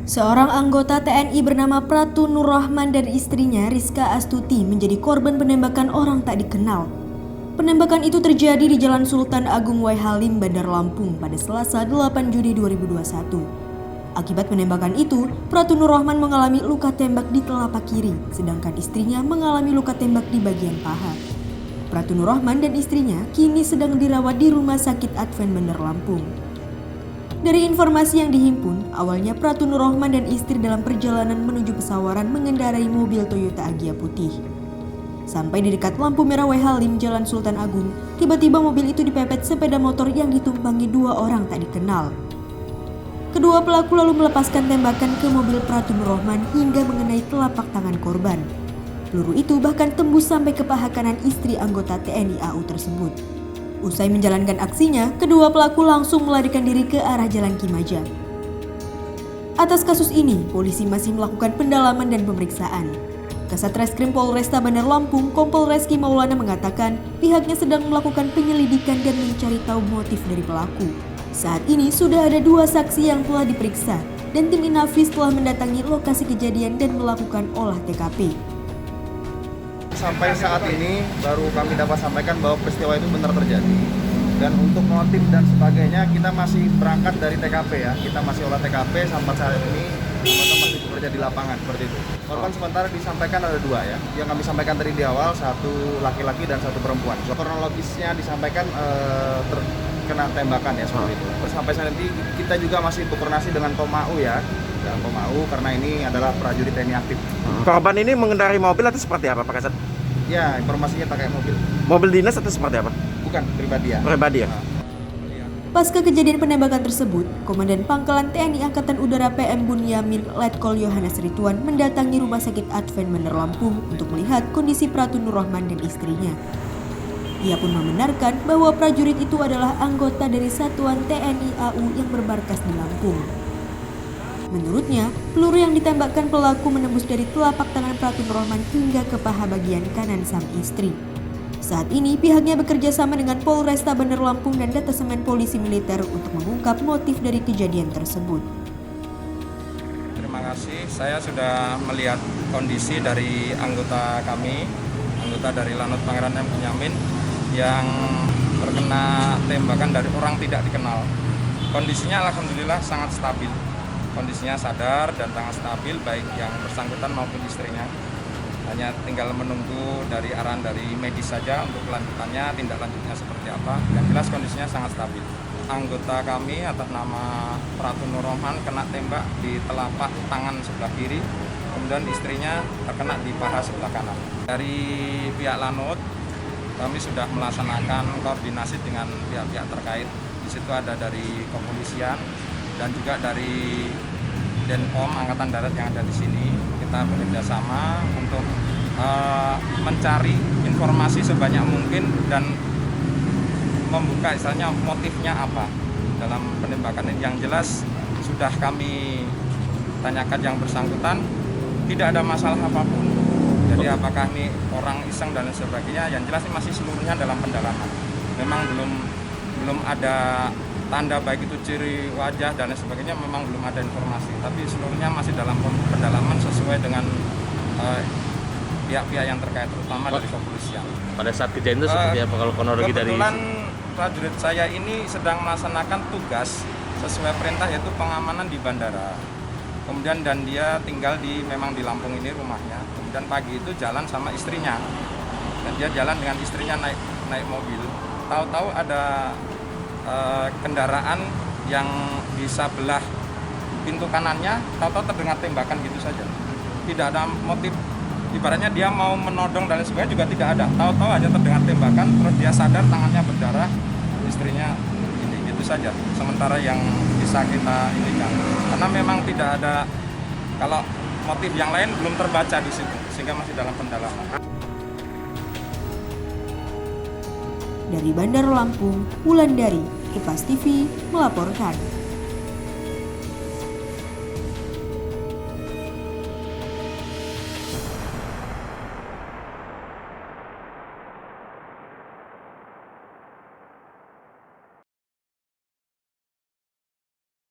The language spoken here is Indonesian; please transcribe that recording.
Seorang anggota TNI bernama Pratu Nur Rahman dan istrinya Rizka Astuti menjadi korban penembakan orang tak dikenal. Penembakan itu terjadi di Jalan Sultan Agung Wai Halim, Bandar Lampung pada Selasa 8 Juni 2021. Akibat penembakan itu, Pratu Nur Rahman mengalami luka tembak di telapak kiri, sedangkan istrinya mengalami luka tembak di bagian paha. Pratu Nur Rahman dan istrinya kini sedang dirawat di Rumah Sakit Advent Bandar Lampung. Dari informasi yang dihimpun, awalnya Pratu Nur Rahman dan istri dalam perjalanan menuju Pesawaran mengendarai mobil Toyota Agya putih. Sampai di dekat lampu merah Wai Halim, Jalan Sultan Agung, tiba-tiba mobil itu dipepet sepeda motor yang ditumpangi dua orang tak dikenal. Kedua pelaku lalu melepaskan tembakan ke mobil Pratu Nur Rahman hingga mengenai telapak tangan korban. Peluru itu bahkan tembus sampai ke paha kanan istri anggota TNI AU tersebut. Usai menjalankan aksinya, kedua pelaku langsung melarikan diri ke arah Jalan Kimaja. Atas kasus ini, polisi masih melakukan pendalaman dan pemeriksaan. Kasat Reskrim Polresta Bandar Lampung, Kompol Reski Maulana mengatakan pihaknya sedang melakukan penyelidikan dan mencari tahu motif dari pelaku. Saat ini sudah ada 2 saksi yang telah diperiksa dan tim Inafis telah mendatangi lokasi kejadian dan melakukan olah TKP. Sampai saat ini baru kami dapat sampaikan bahwa peristiwa itu benar terjadi. Dan untuk motif dan sebagainya kita masih berangkat dari TKP ya. Kita masih olah TKP sampai saat ini kita masih bekerja di lapangan seperti itu. Korban sementara disampaikan ada 2 ya. Yang kami sampaikan tadi di awal, 1 laki-laki dan 1 perempuan. Kronologisnya disampaikan terkena tembakan ya seperti itu. Terus sampai saat ini kita juga masih berkoordinasi dengan Komau ya. Dan Komau karena ini adalah prajurit TNI aktif. Korban ini mengendarai mobil atau seperti apa Pak Kasat? Ya, informasinya pakai mobil. Mobil dinas atau seperti apa? Bukan, pribadi ya. Pribadi ya? Pasca kejadian penembakan tersebut, Komandan Pangkalan TNI Angkatan Udara PM Bunyamin Letkol Yohanes Rituan mendatangi Rumah Sakit Advent Bandar Lampung untuk melihat kondisi Pratu Nur Rahman dan istrinya. Ia pun membenarkan bahwa prajurit itu adalah anggota dari Satuan TNI AU yang bermarkas di Lampung. Menurutnya, peluru yang ditembakkan pelaku menembus dari telapak tangan Pratu Nur Rahman hingga ke paha bagian kanan sang istri. Saat ini pihaknya bekerja sama dengan Polresta Bandar Lampung dan Detasemen Polisi Militer untuk mengungkap motif dari kejadian tersebut. Terima kasih, saya sudah melihat kondisi dari anggota kami, anggota dari Lanut Pangeran M. Bunyamin yang terkena tembakan dari orang tidak dikenal. Kondisinya alhamdulillah sangat stabil. Kondisinya sadar dan sangat stabil, baik yang bersangkutan maupun istrinya. Hanya tinggal menunggu dari arahan dari medis saja untuk kelanjutannya, tindak lanjutnya seperti apa. Yang jelas kondisinya sangat stabil. Anggota kami atas nama Pratu Nur Rahman kena tembak di telapak tangan sebelah kiri, kemudian istrinya terkena di paha sebelah kanan. Dari pihak Lanut, kami sudah melaksanakan koordinasi dengan pihak-pihak terkait. Di situ ada dari kepolisian dan juga dari Denpom Angkatan Darat yang ada di sini. Kita bekerja sama untuk mencari informasi sebanyak mungkin dan membuka istilahnya motifnya apa dalam penembakan ini. Yang jelas sudah kami tanyakan yang bersangkutan, tidak ada masalah apapun. Jadi apakah ini orang iseng dan lain sebagainya, yang jelas ini masih seluruhnya dalam pendalaman. Memang belum ada tanda baik itu ciri wajah dan lain sebagainya, memang belum ada informasi, tapi seluruhnya masih dalam pendalaman sesuai dengan pihak-pihak yang terkait, terutama dari kepolisian. Pada saat kejadian itu seperti apa kalau kronologi dari? Kebetulan prajurit saya ini sedang melaksanakan tugas sesuai perintah, yaitu pengamanan di bandara. Kemudian dan dia tinggal memang di Lampung ini rumahnya. Kemudian pagi itu jalan sama istrinya, dan dia jalan dengan istrinya naik mobil. Tahu-tahu ada kendaraan yang di sebelah pintu kanannya, tahu-tahu terdengar tembakan gitu saja. Tidak ada motif, ibaratnya dia mau menodong dan sebagainya juga tidak ada. Tahu-tahu aja terdengar tembakan, terus dia sadar tangannya berdarah, istrinya ini gitu saja. Sementara yang bisa kita inikan, karena memang tidak ada, kalau motif yang lain belum terbaca di situ, sehingga masih dalam pendalaman. Dari Bandar Lampung, Wulandari, Kupas TV melaporkan.